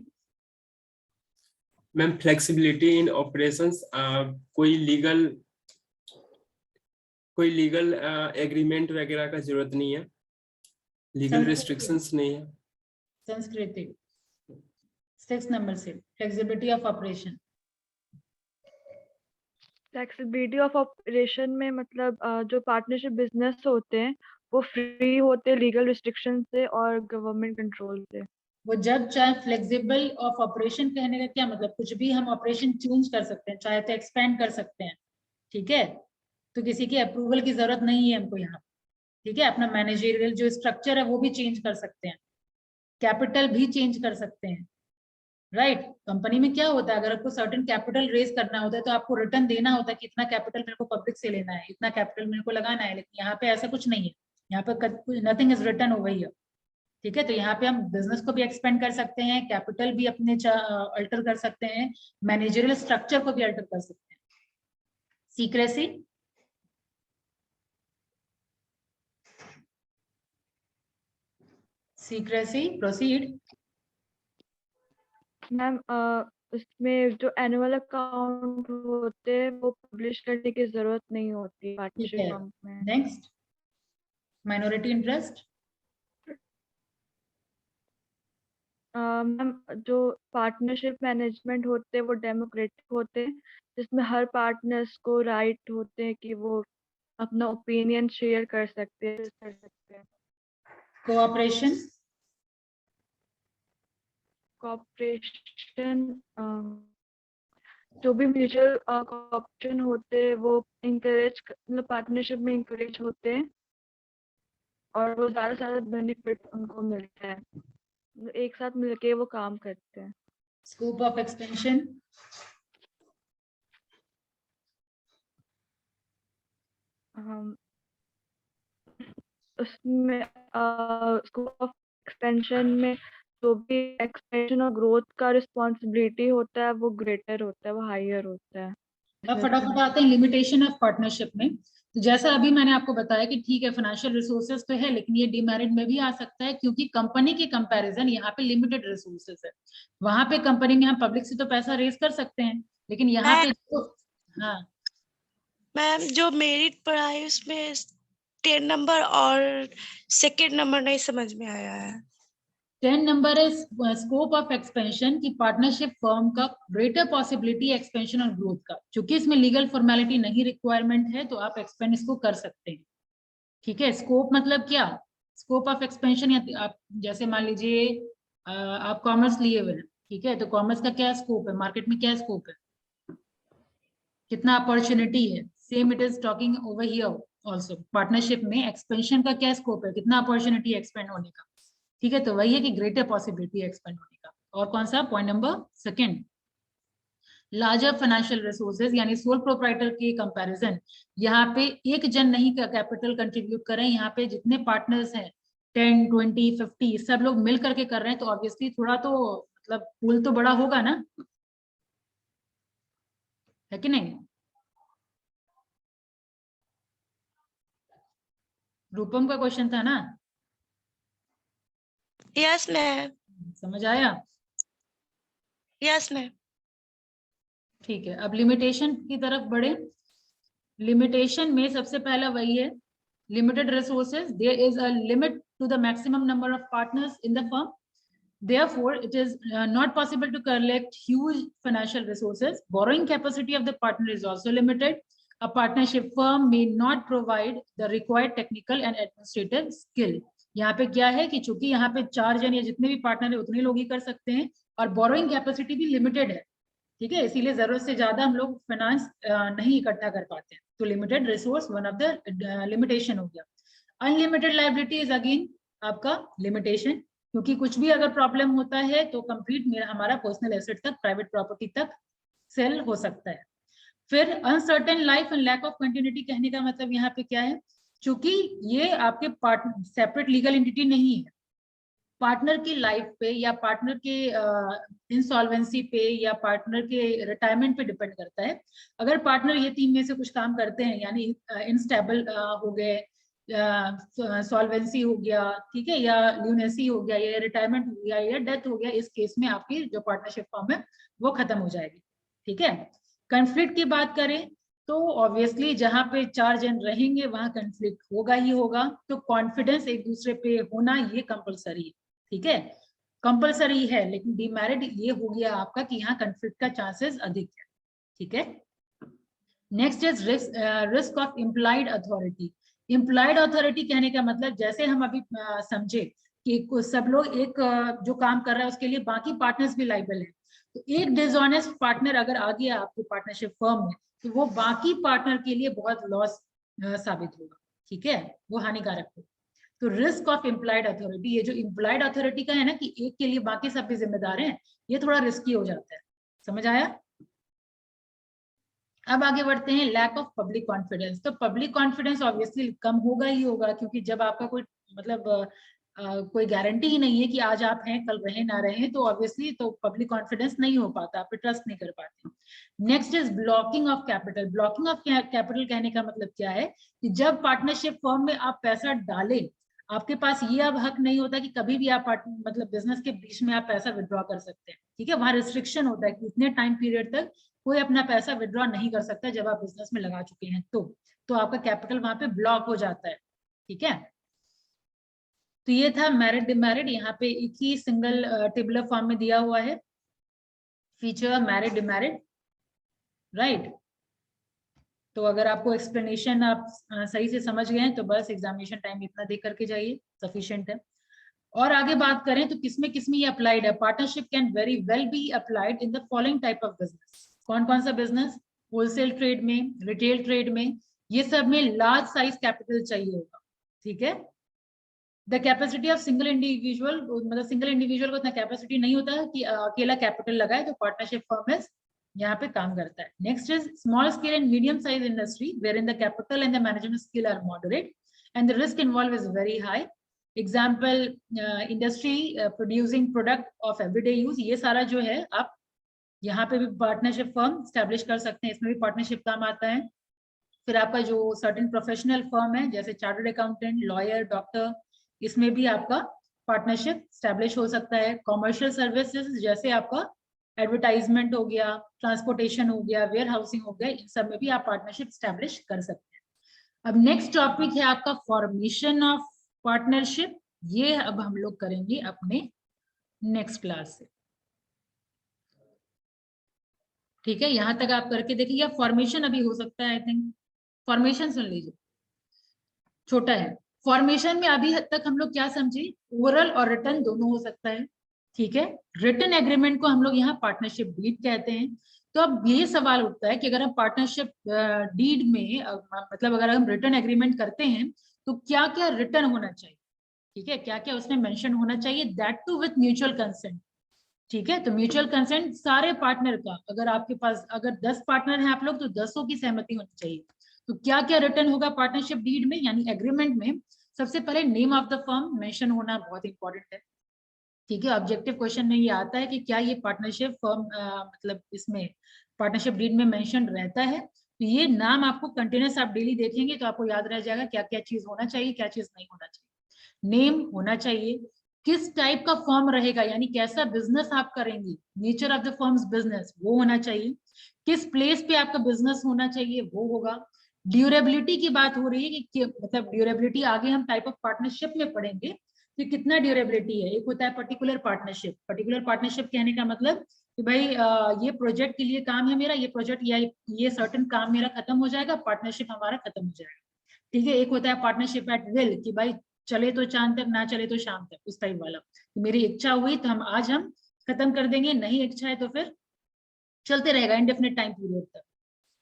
मैम फ्लेक्सिबिलिटी इन ऑपरेशंस, कोई लीगल एग्रीमेंट वगैरह का जरूरत नहीं है, लीगल रिस्ट्रिक्शंस नहीं है। संस्कृति 6 नंबर से flexibility of operation. Flexibility of operation में मतलब जो पार्टनरशिप बिजनेस होते हैं वो फ्री होते हैं लीगल रिस्ट्रिक्शन से और गवर्नमेंट कंट्रोल से। वो जब चाहे फ्लेक्सिबल ऑफ ऑपरेशन कहने का क्या मतलब, कुछ भी हम ऑपरेशन चेंज कर सकते हैं, चाहे तो एक्सपेंड कर सकते हैं। ठीक है, तो किसी की अप्रूवल की जरूरत नहीं है हमको यहाँ। ठीक है, अपना मैनेजरियल जो स्ट्रक्चर है वो भी चेंज कर सकते हैं, कैपिटल भी चेंज कर सकते हैं, राइट। कंपनी में क्या होता है, अगर आपको सर्टेन कैपिटल रेज करना होता है तो आपको रिटर्न देना होता है कि इतना कैपिटल मेरे को पब्लिक से लेना है, इतना कैपिटल मेरे को लगाना है। लेकिन यहाँ पे ऐसा कुछ नहीं है, यहाँ पे nothing is return over here. ठीक है, तो यहाँ पे हम बिजनेस को भी एक्सपेंड कर सकते हैं, कैपिटल भी अपने अल्टर कर सकते हैं, मैनेजरियल स्ट्रक्चर को भी अल्टर कर सकते हैं। Secrecy, secrecy proceed. मैम उसमें जो एनुअल अकाउंट होते हैं वो पब्लिश करने की जरूरत नहीं होती पार्टनरशिप फर्म में। Next, minority interest. मैम जो पार्टनरशिप मैनेजमेंट होते हैं वो डेमोक्रेटिक होते हैं, जिसमें हर पार्टनर्स को राइट होते हैं कि वो अपना ओपिनियन शेयर कर सकते हैं। कोऑपरेशन, कॉपरेशन, जो भी म्यूचुअल कॉपरेशन होते हैं वो इंकरेज, मतलब पार्टनरशिप में इंकरेज होते हैं और वो ज़्यादा से ज़्यादा बेनिफिट उनको मिलता है, एक साथ मिलके वो काम करते हैं। स्कोप ऑफ एक्सपेंशन, उसमें स्कोप ऑफ एक्सपेंशन में जो भी एक्सपेंशन और ग्रोथ का रिस्पॉन्सिबिलिटी होता है वो ग्रेटर होता है, वो हायर होता है। अब फटाफट आते हैं लिमिटेशन ऑफ पार्टनरशिप में। तो जैसा अभी मैंने आपको बताया कि ठीक है फाइनेंशियल रिसोर्सेज तो है, लेकिन ये डिमेरिट में भी आ सकता है क्योंकि कंपनी के कंपैरिजन यहाँ पे लिमिटेड रिसोर्सेज है। वहां पे कंपनी में हम पब्लिक से तो पैसा रेज कर सकते हैं, लेकिन यहाँ पे हाँ मैम जो मेरिट पढ़ा है उसमें 10 नंबर और सेकंड नंबर नहीं समझ में आया है। 10 नंबर है स्कोप ऑफ एक्सपेंशन की पार्टनरशिप फर्म का ग्रेटर पॉसिबिलिटी एक्सपेंशन और ग्रोथ का। चूंकि इसमें लीगल फॉर्मेलिटी नहीं रिक्वायरमेंट है तो आप एक्सपेंड इसको कर सकते हैं। ठीक है, स्कोप मतलब क्या, स्कोप ऑफ एक्सपेंशन, या आप जैसे मान लीजिए आप कॉमर्स लिए हुए हैं, ठीक है, तो कॉमर्स का क्या स्कोप है, मार्केट में क्या स्कोप है, कितना अपॉर्चुनिटी है। Same it is talking over here also, partnership में एक्सपेंशन का क्या स्कोप है, कितना अपॉर्चुनिटी एक्सपेंड होने का। ठीक है, तो वही है कि ग्रेटर पॉसिबिलिटी एक्सपेंड होने का। और कौन सा point number second, larger financial resources यानी सोल प्रोप्राइटर के कंपैरिजन यहाँ पे एक जन नहीं का कैपिटल कंट्रीब्यूट कर रहे हैं, यहाँ पे जितने पार्टनर्स हैं 10, 20, 50 सब लोग मिल करके कर रहे हैं, तो ऑब्वियसली थोड़ा तो मतलब पूल तो बड़ा होगा ना, है कि नहीं। रूपम का क्वेश्चन था ना, यस मैम। समझ आया। Yes ma'am. ठीक है, अब लिमिटेशन की तरफ बढ़े। लिमिटेशन में सबसे पहला वही है, limited resources, there is a limit to the maximum number of partners in the firm, therefore it is not possible to collect huge financial resources. Borrowing capacity of the partner is also limited. A partnership firm may not provide the required technical and administrative skill. यहाँ पे क्या है कि चूंकि यहाँ पे 4 जन या जितने भी पार्टनर है उतने लोग ही कर सकते हैं और बोरोइंग कैपेसिटी भी लिमिटेड है, ठीक है, इसीलिए जरूरत से ज्यादा हम लोग फाइनेंस नहीं इकट्ठा कर पाते हैं। तो limited resource one of the limitation हो गया। अनलिमिटेड लायबिलिटी इज अगेन आपका लिमिटेशन, क्योंकि कुछ भी अगर प्रॉब्लम होता है तो कंप्लीट मेरा हमारा पर्सनल एसेट तक, प्राइवेट प्रॉपर्टी तक सेल हो सकता है। फिर uncertain life and lack of continuity कहने का मतलब यहाँ पे क्या है, चूंकि ये आपके पार्टनर सेपरेट लीगल एंटिटी नहीं है, पार्टनर की लाइफ पे या पार्टनर के इंसॉल्वेंसी पे या पार्टनर के रिटायरमेंट पे डिपेंड करता है। अगर पार्टनर ये 3 में से कुछ काम करते हैं, यानी इनस्टेबल हो गए, सॉल्वेंसी हो गया, ठीक है, या ल्यूनेसी हो गया, या रिटायरमेंट हो गया, या डेथ हो गया, इस केस में आपकी जो पार्टनरशिप फॉर्म है वो खत्म हो जाएगी। ठीक है, कंफ्लिक्ट की बात करें तो ऑब्वियसली जहां पे 4 जन रहेंगे वहां कंफ्लिक्ट होगा ही होगा, तो कॉन्फिडेंस एक दूसरे पे होना ये कंपलसरी है। ठीक है, कंपलसरी है, लेकिन डिमेरिट ये हो गया आपका कि यहाँ कंफ्लिक्ट का चांसेस अधिक है। ठीक है, next is risk of implied authority. Implied authority कहने का मतलब जैसे हम अभी समझे कि सब लोग एक जो काम कर रहा है उसके लिए बाकी पार्टनर्स भी लाइबल है, तो एक डिसऑनेस्ट पार्टनर अगर आ गया आपकी पार्टनरशिप फर्म में तो वो बाकी पार्टनर के लिए बहुत लॉस साबित होगा। ठीक है, वो हानिकारक होगा। तो रिस्क ऑफ इम्प्लाइड अथॉरिटी, ये जो इम्प्लाइड अथॉरिटी का है ना कि एक के लिए बाकी सब भी जिम्मेदार हैं, ये थोड़ा रिस्की हो जाता है। समझ आया। अब आगे बढ़ते हैं, लैक ऑफ पब्लिक कॉन्फिडेंस। तो पब्लिक कॉन्फिडेंस ऑब्वियसली कम होगा ही होगा, क्योंकि जब आपका कोई मतलब कोई गारंटी ही नहीं है कि आज आप हैं कल रहे ना रहे, तो ऑब्वियसली तो पब्लिक कॉन्फिडेंस नहीं हो पाता, आप ट्रस्ट नहीं कर पाते। Next is blocking of capital. Blocking of capital कहने का मतलब क्या है कि जब पार्टनरशिप फर्म में आप पैसा डालें, आपके पास ये अब हक नहीं होता कि कभी भी आप मतलब बिजनेस के बीच में आप पैसा विड्रॉ कर सकते हैं। ठीक है, वहां रिस्ट्रिक्शन होता है कि इतने टाइम पीरियड तक कोई अपना पैसा विड्रॉ नहीं कर सकता जब आप बिजनेस में लगा चुके हैं, तो आपका कैपिटल वहां पे ब्लॉक हो जाता है। ठीक है, तो ये था मैरिड डिमैरिड, यहाँ पे एक ही सिंगल टेबुलर फॉर्म में दिया हुआ है फीचर मैरिड डिमैरिड, राइट। तो अगर आपको एक्सप्लेनेशन आप सही से समझ गए हैं तो बस एग्जामिनेशन टाइम इतना दे करके जाइए, सफिशिएंट है। और आगे बात करें तो किसमें ये अप्लाइड है, partnership can very well be applied in the following type of business. कौन कौन सा बिजनेस, होलसेल ट्रेड में, रिटेल ट्रेड में, ये सब में लार्ज साइज कैपिटल चाहिए होगा, ठीक है। The capacity of single individual, मतलब सिंगल इंडिविजुअल को इतना कैपेसिटी नहीं होता है कि अकेला कैपिटल लगाए, तो पार्टनरशिप फर्म यहाँ पे काम करता है। Next is small scale and medium size industry where in the capital and the management skill are moderate and the risk involve is very high. Example industry producing product of everyday use, ये सारा जो है आप यहाँ पे भी partnership firm establish कर सकते हैं, इसमें भी पार्टनरशिप काम आता है। फिर आपका जो सर्टेन प्रोफेशनल फर्म है जैसे चार्टर्ड अकाउंटेंट, लॉयर, डॉक्टर, इसमें भी आपका पार्टनरशिप स्टैब्लिश हो सकता है। कॉमर्शियल सर्विसेज जैसे आपका एडवर्टाइजमेंट हो गया, ट्रांसपोर्टेशन हो गया, वेयर हाउसिंग हो गया, इन सब में भी आप पार्टनरशिप स्टैब्लिश कर सकते हैं। अब नेक्स्ट टॉपिक है आपका फॉर्मेशन ऑफ पार्टनरशिप, ये अब हम लोग करेंगे अपने नेक्स्ट क्लास से, ठीक है। यहां तक आप करके देखिए, फॉर्मेशन अभी हो सकता है, आई थिंक फॉर्मेशन सुन लीजिए, छोटा है। फॉर्मेशन में अभी तक हम लोग क्या समझे, ओरल और रिटन दोनों हो सकता है, ठीक है। रिटन एग्रीमेंट को हम लोग यहाँ पार्टनरशिप डीड कहते हैं। तो अब ये सवाल उठता है कि अगर हम पार्टनरशिप डीड में मतलब अगर हम रिटन एग्रीमेंट करते हैं तो क्या क्या रिटन होना चाहिए, ठीक है, क्या क्या उसमें मेंशन होना चाहिए, that too with mutual consent, ठीक है। तो म्यूचुअल कंसेंट सारे पार्टनर का, अगर आपके पास अगर 10 पार्टनर हैं आप लोग तो 10 की सहमति होनी चाहिए। तो क्या क्या रिटर्न होगा पार्टनरशिप डीड में यानी एग्रीमेंट में, सबसे पहले name of the firm mention होना बहुत इंपॉर्टेंट है, ठीक है। ऑब्जेक्टिव क्वेश्चन में ये आता है कि क्या ये पार्टनरशिप फर्म मतलब इसमें पार्टनरशिप डीड में मेंशन रहता है, तो ये नाम आपको कंटिन्यूस आप डेली देखेंगे तो आपको याद रह जाएगा क्या क्या चीज होना चाहिए, क्या चीज नहीं होना चाहिए। नेम होना चाहिए, किस टाइप का फर्म रहेगा यानी कैसा बिजनेस आप करेंगे, nature of the firms business वो होना चाहिए, किस प्लेस पे आपका बिजनेस होना चाहिए वो होगा। ड्यूरेबिलिटी की बात हो रही है कि मतलब ड्यूरेबिलिटी आगे हम टाइप ऑफ पार्टनरशिप में पढ़ेंगे कि कितना ड्यूरेबिलिटी है। एक होता है पर्टिकुलर पार्टनरशिप, पर्टिकुलर पार्टनरशिप कहने का मतलब कि भाई ये प्रोजेक्ट के लिए काम है मेरा, ये प्रोजेक्ट या ये सर्टेन काम मेरा खत्म हो जाएगा, पार्टनरशिप हमारा खत्म हो जाएगा, ठीक है। एक होता है पार्टनरशिप एट विल कि भाई चले तो चांद तक, ना चले तो शाम तक, उस टाइप वाला। तो मेरी इच्छा हुई तो हम आज हम खत्म कर देंगे, नहीं इच्छा है तो फिर चलते रहेगा इंडेफिनिट टाइम पीरियड तक,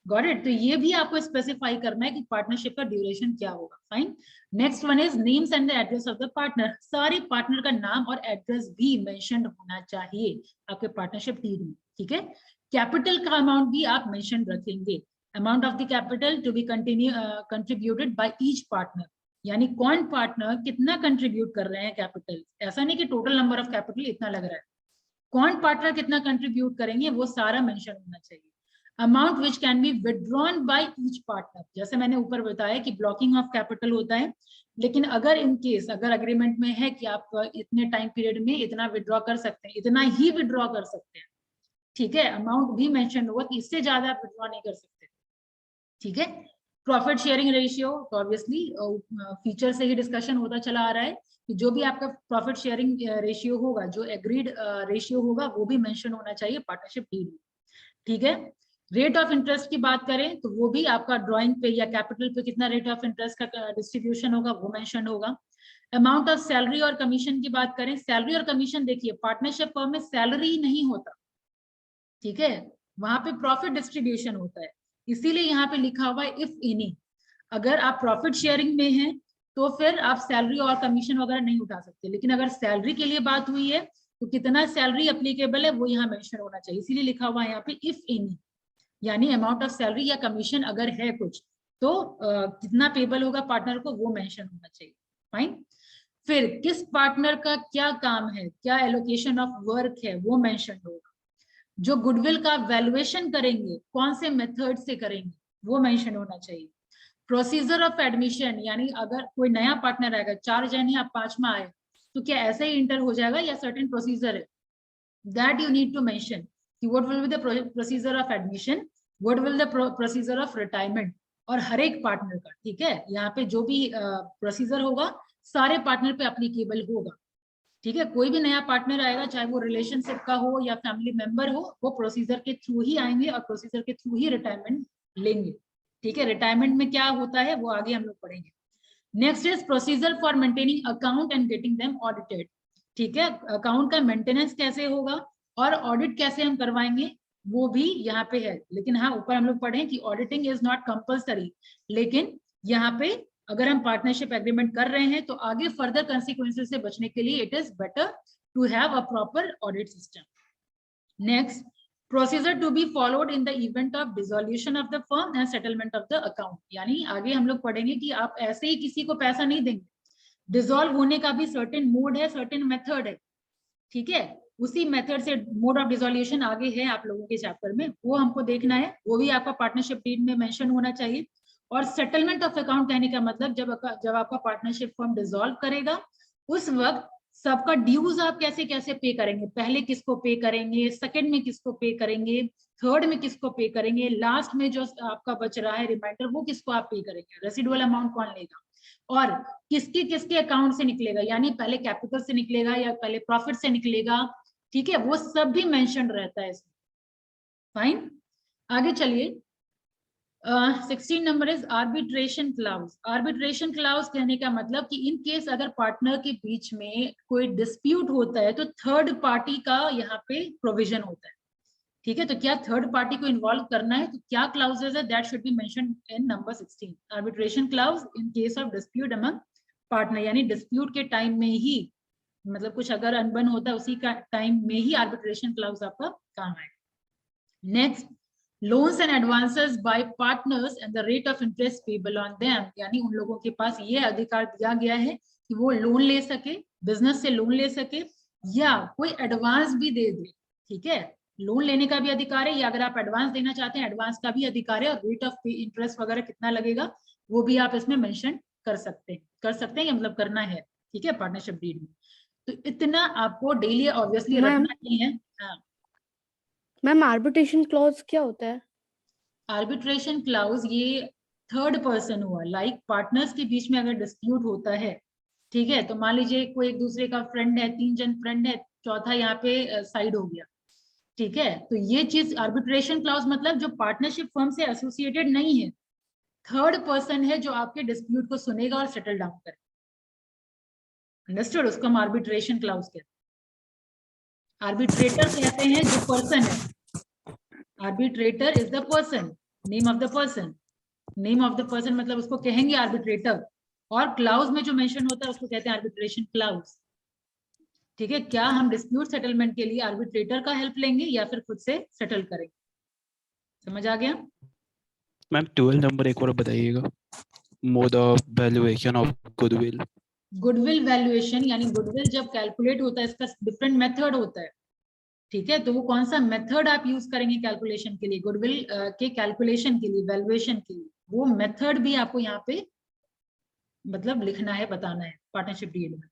गॉट इट। तो ये भी आपको स्पेसिफाई करना है कि पार्टनरशिप का ड्यूरेशन क्या होगा, fine. Next one is names and the address of the partner, सारे पार्टनर का नाम और एड्रेस भी मेंशन होना चाहिए आपके पार्टनरशिप डीड में, ठीक है। कैपिटल का अमाउंट भी आप मेंशन रखेंगे, amount of the capital to be contributed by each partner, यानी कौन पार्टनर कितना कंट्रीब्यूट कर रहे हैं कैपिटल, ऐसा नहीं कि टोटल नंबर ऑफ कैपिटल इतना लग रहा है, कौन पार्टनर कितना कंट्रीब्यूट करेंगे वो सारा मेंशन होना चाहिए। Amount which can be withdrawn bye each partner, जैसे मैंने ऊपर बताया कि ब्लॉकिंग ऑफ कैपिटल होता है, लेकिन अगर इन केस अगर अग्रीमेंट में है कि आप इतने टाइम पीरियड में इतना विड्रॉ कर सकते हैं, इतना ही विड्रॉ कर सकते हैं, ठीक है, अमाउंट भी मेंशन होगा कि इससे ज्यादा आप विड्रॉ नहीं कर सकते, ठीक है। प्रॉफिट शेयरिंग रेशियो, तो ऑब्वियसली फीचर से ही डिस्कशन होता चला आ रहा है कि जो भी आपका प्रॉफिट शेयरिंग रेशियो होगा, जो एग्रीड रेशियो होगा वो भी मेंशन होना चाहिए पार्टनरशिप डीड में, ठीक है। रेट ऑफ इंटरेस्ट की बात करें तो वो भी आपका ड्राइंग पे या कैपिटल पे कितना रेट ऑफ इंटरेस्ट का डिस्ट्रीब्यूशन होगा वो मेंशन होगा। अमाउंट ऑफ सैलरी और कमीशन की बात करें, सैलरी और कमीशन देखिए पार्टनरशिप फर्म में सैलरी नहीं होता, ठीक है, वहां पे प्रॉफिट डिस्ट्रीब्यूशन होता है, इसीलिए यहाँ पे लिखा हुआ है इफ एनी। अगर आप प्रॉफिट शेयरिंग में हैं तो फिर आप सैलरी और कमीशन वगैरह नहीं उठा सकते, लेकिन अगर सैलरी के लिए बात हुई है तो कितना सैलरी एप्लीकेबल है वो यहाँ मेंशन होना चाहिए, इसीलिए लिखा हुआ है यहाँ पे इफ एनी, यानी अमाउंट ऑफ सैलरी या कमीशन अगर है कुछ तो कितना पेबल होगा पार्टनर को वो मेंशन होना चाहिए, फाइन। फिर किस पार्टनर का क्या काम है, क्या एलोकेशन ऑफ वर्क है वो मेंशन होगा। जो गुडविल का वैल्यूएशन करेंगे कौन से मेथड से करेंगे वो मेंशन होना चाहिए। प्रोसीजर ऑफ एडमिशन, यानी अगर कोई नया पार्टनर आएगा, 4 जन है आप 5वां आए तो क्या ऐसे ही इंटर हो जाएगा या सर्टेन प्रोसीजर है, that you need to mention कि what will be the procedure of admission, what will the procedure of retirement, और हर एक पार्टनर का, ठीक है, यहाँ पे जो भी प्रोसीजर होगा सारे पार्टनर पे एप्लीकेबल होगा। ठीक है, कोई भी नया पार्टनर आएगा, चाहे वो रिलेशनशिप का हो या फैमिली मेंबर हो, वो प्रोसीजर के थ्रू ही आएंगे और प्रोसीजर के थ्रू ही रिटायरमेंट लेंगे। ठीक है, रिटायरमेंट में क्या होता है वो आगे हम लोग पढ़ेंगे। Next is procedure for maintaining account and getting them audited. ठीक है, अकाउंट का मेंटेनेंस कैसे होगा और ऑडिट कैसे हम करवाएंगे वो भी यहाँ पे है। लेकिन हाँ, ऊपर हम लोग पढ़े कि ऑडिटिंग इज नॉट कंपल्सरी, लेकिन यहाँ पे अगर हम पार्टनरशिप एग्रीमेंट कर रहे हैं तो आगे फर्दर कंसिक्वेंसेस से बचने के लिए it is better to have a proper audit system. Next, procedure to be followed in the event of dissolution of the firm and settlement of the account. यानी आगे हम लोग पढ़ेंगे कि आप ऐसे ही किसी को पैसा नहीं देंगे, डिसॉल्व होने का भी सर्टेन मोड है, सर्टेन मेथड है। ठीक है, उसी मेथड से मोड ऑफ डिसोल्यूशन आगे है आप लोगों के चैप्टर में, वो हमको देखना है, वो भी आपका पार्टनरशिप डीड में मेंशन होना चाहिए। और सेटलमेंट ऑफ अकाउंट कहने का मतलब जब आपका पार्टनरशिप फर्म डिसॉल्व करेगा उस वक्त सबका ड्यूज आप कैसे कैसे पे करेंगे, पहले किसको पे करेंगे, सेकंड में किसको पे करेंगे, थर्ड में किसको पे करेंगे, लास्ट में जो आपका बच रहा है रिमाइंडर वो किसको आप पे करेंगे, रेसिडुअल अमाउंट कौन लेगा और किसके किसके अकाउंट से निकलेगा, यानी पहले कैपिटल से निकलेगा या पहले प्रॉफिट से निकलेगा। ठीक है, वो सब भी मेंशन रहता है इसमें। फाइन, आगे चलिए। 16 number is arbitration clause. Arbitration clause कहने का मतलब कि इन केस अगर पार्टनर के बीच में कोई डिस्प्यूट होता है तो थर्ड पार्टी का यहाँ पे प्रोविजन होता है। ठीक है, तो क्या थर्ड पार्टी को इन्वॉल्व करना है तो क्या क्लाउजेस है, that should be mentioned in number 16। Arbitration clause in case of dispute among partner, यानी डिस्प्यूट के टाइम में ही, मतलब कुछ अगर अनबन होता है उसी का टाइम में ही आर्बिट्रेशन क्लाउज आपका काम आएगा। Next, loans and advances bye partners and the rate of interest payable on them, यानी उन लोगों के पास ये अधिकार दिया गया है कि वो लोन ले सके, बिजनेस से लोन ले सके या कोई एडवांस भी दे दे। ठीक है, लोन लेने का भी अधिकार है या अगर आप एडवांस देना चाहते हैं एडवांस का भी अधिकार है, और रेट ऑफ पे इंटरेस्ट वगैरह कितना लगेगा वो भी आप इसमें मेंशन कर सकते हैं या मतलब करना है। ठीक है, पार्टनरशिप डीड में तो इतना आपको डेली ऑब्वियसली रखना ही है। हाँ मैम, आर्बिट्रेशन क्लॉज क्या होता है? आर्बिट्रेशन क्लाउज ये थर्ड पर्सन हुआ, लाइक पार्टनर्स के बीच में अगर डिस्प्यूट होता है, ठीक है, तो मान लीजिए कोई एक दूसरे का फ्रेंड है, 3 जन फ्रेंड है, चौथा यहाँ पे साइड हो गया। ठीक है, तो ये चीज आर्बिट्रेशन क्लाउज मतलब जो पार्टनरशिप फर्म से एसोसिएटेड नहीं है, थर्ड पर्सन है जो आपके डिस्प्यूट को सुनेगा और सेटल डाउन करेगा। अंडरस्टूड, उसको हम आर्बिट्रेशन क्लाउज कहते हैं। आर्बिट्रेटर कहते हैं जो पर्सन है, arbitrator is the person, name of the person, name of the person मतलब उसको कहेंगे आर्बिट्रेटर, और क्लाउज में जो मेंशन होता है उसको कहते हैं आर्बिट्रेशन क्लाउज। ठीक है, क्या हम डिस्प्यूट सेटलमेंट के लिए आर्बिट्रेटर का हेल्प लेंगे या फिर खुद से सेटल करेंगे? समझ आ गया? मैम 12 नंबर एक और बताइएगा, mode of valuation of goodwill. Goodwill valuation, यानी गुडविल जब कैलकुलेट होता है इसका डिफरेंट मेथड होता है। ठीक है, तो वो कौन सा मेथड आप यूज करेंगे कैलकुलेशन के लिए, गुडविल के कैलकुलेशन के लिए, वैल्यूएशन के लिए, वो मेथड भी आपको यहाँ पे मतलब लिखना है, बताना है पार्टनरशिप डीड में।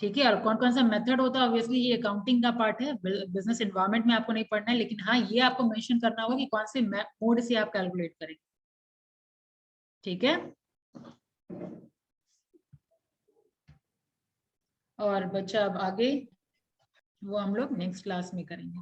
ठीक है, और कौन कौन सा मेथड होता है, ऑब्वियसली ये अकाउंटिंग का पार्ट है, बिजनेस एनवायरनमेंट में आपको नहीं पढ़ना है, लेकिन हाँ ये आपको मेंशन करना होगा कि कौन से मोड से आप कैलकुलेट करेंगे। ठीक है, और बच्चा अब आगे वो हम लोग नेक्स्ट क्लास में करेंगे।